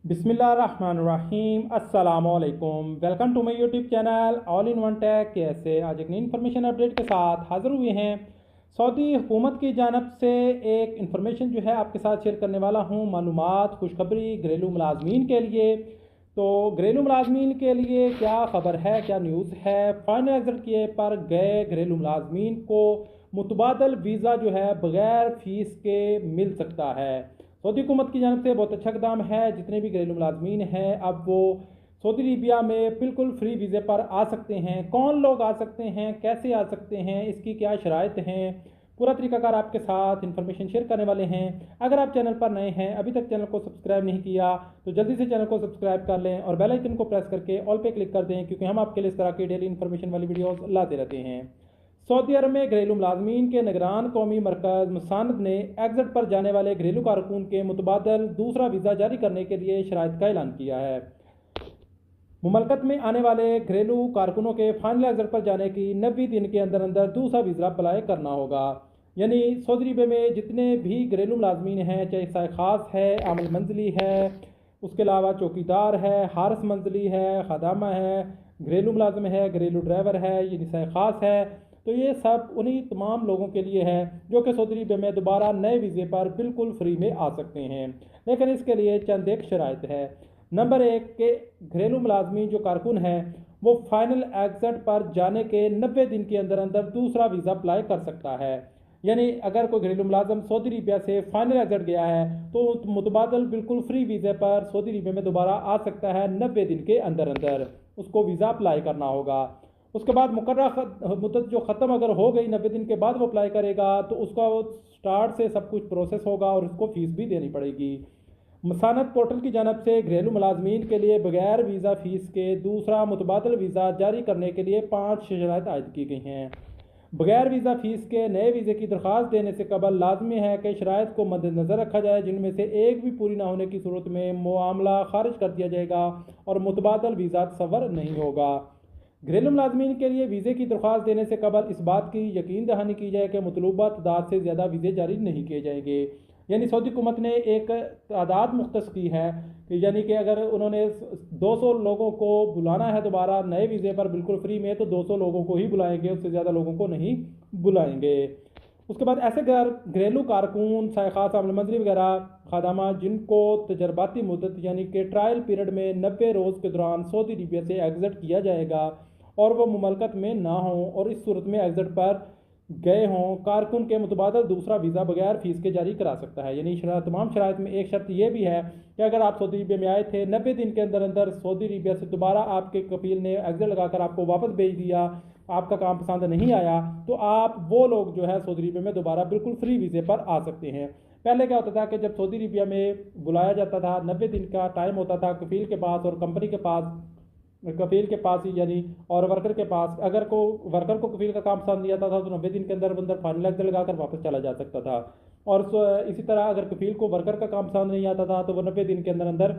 बिस्मिल्लाहिर्रहमानिर्रहीम अस्सलामुअलैकुम। Welcome to my YouTube channel all in one tech. कैसे आज एक नई इन्फॉर्मेशन अपडेट के साथ हाज़िर हुए हैं। सऊदी हुकूमत की जानब से एक इन्फॉर्मेशन जो है आपके साथ शेयर करने वाला हूँ। मालूमात, खुशखबरी घरेलू मुलाजमीन के लिए। तो घरेलू मुलाजमीन के लिए क्या खबर है, क्या न्यूज़ है। फाइनल एग्जिट किए पर गए घरेलू मुलाजमीन को मुतबादल वीज़ा जो है बगैर फ़ीस के मिल सकता है। सऊदी हुकूमत की जानब से बहुत अच्छा इक़दाम है। जितने भी घरेलू मुलाजमीन हैं अब वो सऊदी अरबिया में बिल्कुल फ्री वीज़े पर आ सकते हैं। कौन लोग आ सकते हैं, कैसे आ सकते हैं, इसकी क्या शराइत हैं, पूरा तरीकाकार आपके साथ इन्फॉर्मेशन शेयर करने वाले हैं। अगर आप चैनल पर नए हैं, अभी तक चैनल को सब्सक्राइब नहीं किया तो जल्दी से चैनल को सब्सक्राइब कर लें और बेल आइकन को प्रेस करके ऑल पे क्लिक कर दें, क्योंकि हम आपके लिए इस तरह की डेली इन्फॉर्मेशन वाली वीडियोज़ लाते रहते हैं। सऊदी अरब में घरेलू मुलाजमीन के निगरान कौमी मरकज़ मुसानद ने एग्जिट पर जाने वाले घरेलू कारकुन के मुतबादल दूसरा वीज़ा जारी करने के लिए शराइत का ऐलान किया है। मुमलकत में आने वाले घरेलू कारकुनों के फाइनल एग्जिट पर जाने की 90 दिन के अंदर अंदर दूसरा वीज़ा अप्लाई करना होगा। यानी सऊदी अरब में जितने भी घरेलू मुलाजमीन हैं, चाहे साय खास है, आमल मंजली है, उसके अलावा चौकीदार है, हारस मंजली है, खदामा है, घरेलू मुलाजम है, घरेलू ड्राइवर है, यानी साय खास है, तो ये सब उन्हीं तमाम लोगों के लिए है जो कि सऊदी अरब में दोबारा नए वीज़े पर बिल्कुल फ्री में आ सकते हैं। लेकिन इसके लिए चंद एक शराइत है। नंबर 1 के घरेलू मुलाजमीन जो कारकुन हैं वो फाइनल एग्जिट पर जाने के 90 दिन के अंदर अंदर दूसरा वीज़ा अप्लाई कर सकता है। यानी अगर कोई घरेलू मुलाजम सऊदी अरबिया से फाइनल एग्जिट गया है तो मुतबादल बिल्कुल फ्री वीज़े पर सऊदी अरबिया में दोबारा आ सकता है। 90 दिन के अंदर अंदर उसको वीज़ा अप्लाई करना होगा। उसके बाद मुकर्रर मुद्दत जो ख़त्म अगर हो गई, 90 दिन के बाद वो अप्लाई करेगा तो उसका वो स्टार्ट से सब कुछ प्रोसेस होगा और उसको फ़ीस भी देनी पड़ेगी। मसानत पोर्टल की जानब से घरेलू मुलाजमीन के लिए बगैर वीज़ा फ़ीस के दूसरा मुतबादल वीज़ा जारी करने के लिए 5 शराइत आयद की गई हैं। बगैर वीज़ा फ़ीस के नए वीज़े की दरख्वास्त देने से कबल लाजमी है कि शराइत को मद्देनज़र रखा जाए, जिनमें से एक भी पूरी ना होने की सूरत में मामला खारिज कर दिया जाएगा और मुतबादल वीज़ा तस्वर नहीं होगा। घरेलू मुलाजमीन के लिए वीज़े की दरख्वास्त देने से कबल इस बात की यकीन दहानी की जाए कि मतलूबा तादाद से ज़्यादा वीज़े जारी नहीं किए जाएंगे। यानी सऊदी हुकूमत ने एक तादाद मुख्तस की है कि यानी कि अगर उन्होंने 200 लोगों को बुलाना है दोबारा नए वीज़े पर बिल्कुल फ्री में, तो 200 लोगों को ही बुलाएंगे, उससे ज़्यादा लोगों को नहीं बुलाएंगे। उसके बाद ऐसे घरेलू कारकुन, सायखास, आमल मंजरी वगैरह खादामा जिनको तजर्बाती मुद्दत यानी कि ट्रायल पीरियड में 90 रोज़ के दौरान सऊदी अरबिया से एग्जिट किया जाएगा और वो मुमलकत में ना हों और इस सूरत में एग्जिट पर गए हों, कारकुन के मुतबादल दूसरा वीज़ा बगैर फ़ीस के जारी करा सकता है। यानी तमाम शराइत में एक शर्त यह भी है कि अगर आप सऊदी अरबिया में आए थे, 90 दिन के अंदर अंदर सऊदी अरबिया से दोबारा आपके कफील ने एग्जिट लगाकर आपको वापस भेज दिया, आपका काम पसंद नहीं आया, तो आप वो लोग जो है सऊदी अरबिया में दोबारा बिल्कुल फ्री वीज़े पर आ सकते हैं। पहले क्या होता था कि जब सऊदी अरबिया में बुलाया जाता था, 90 दिन का टाइम होता था कफील के पास और कंपनी के पास, कफील के पास ही यानी और वर्कर के पास। अगर को वर्कर को कफील का काम पसंद नहीं आता था तो 90 दिन के अंदर अंदर फाइनल एग्जिट लगाकर वापस चला जा सकता था। और इसी तरह अगर कफील को वर्कर का काम पसंद नहीं आता था तो वो 90 दिन के अंदर अंदर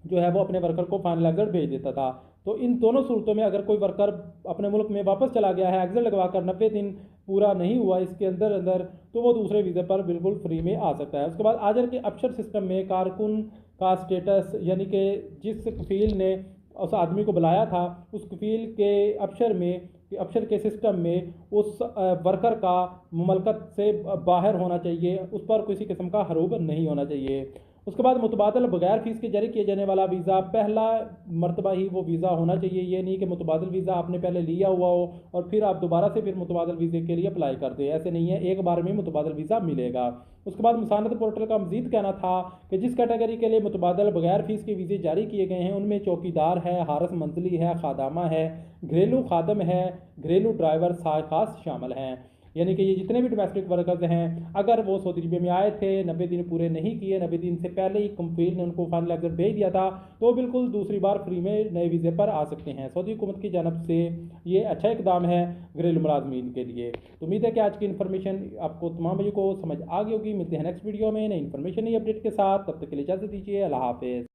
जो है वो अपने वर्कर को फाइनल एग्जिट भेज देता था। तो इन दोनों सूरतों में अगर कोई वर्कर अपने मुल्क में वापस चला गया है, एग्जिट लगवाकर 90 दिन पूरा नहीं हुआ इसके अंदर अंदर, तो वो दूसरे वीज़े पर बिल्कुल फ्री में आ सकता है। उसके बाद आजर के अफसर सिस्टम में कारकुन का स्टेटस, यानी कि जिस कफील ने उस आदमी को बुलाया था उस कफील के अफसर के सिस्टम में उस वर्कर का मुमलकत से बाहर होना चाहिए, उस पर किसी किस्म का हरूब नहीं होना चाहिए। उसके बाद मुतबादल बगैर फ़ीस के जारी किए जाने वाला वीज़ा पहला मरतबा ही वो वीज़ा होना चाहिए। ये नहीं कि मुतबादल वीज़ा आपने पहले लिया हुआ हो और फिर आप दोबारा से फिर मुतबादल वीज़े के लिए अप्लाई कर दें, ऐसे नहीं है, एक बार में मुतबादल वीज़ा मिलेगा। उसके बाद मुसानद पोर्टल का मजीद कहना था कि जिस कैटेगरी के लिए मुतबादल बगैर फ़ीस के वीज़े जारी किए गए हैं उनमें चौकीदार है, हारस मंजली है, खादामा है, घरेलू खादम है, घरेलू ड्राइवर खास शामिल हैं। यानी कि ये जितने भी डोमेस्टिक वर्कर्स हैं, अगर वो सऊदी अरबिया में आए थे, 90 दिन पूरे नहीं किए, 90 दिन से पहले ही कंपनी ने उनको फाइनल एग्जिट भेज दिया था, तो बिल्कुल दूसरी बार फ्री में नए वीज़े पर आ सकते हैं। सऊदी हुकूमत की जानब से ये अच्छा इकदाम है घरेलू मुलाजमीन के लिए। तो उम्मीद है कि आज की इन्फॉर्मेशन आपको तमाम बच्चों को समझ आ गई होगी। मिलते हैं नेक्स्ट वीडियो में नई इन्फॉर्मेशन नई अपडेट के साथ, तब तक के लिए इजाज़त दीजिए। अल्लाह हाफिज़।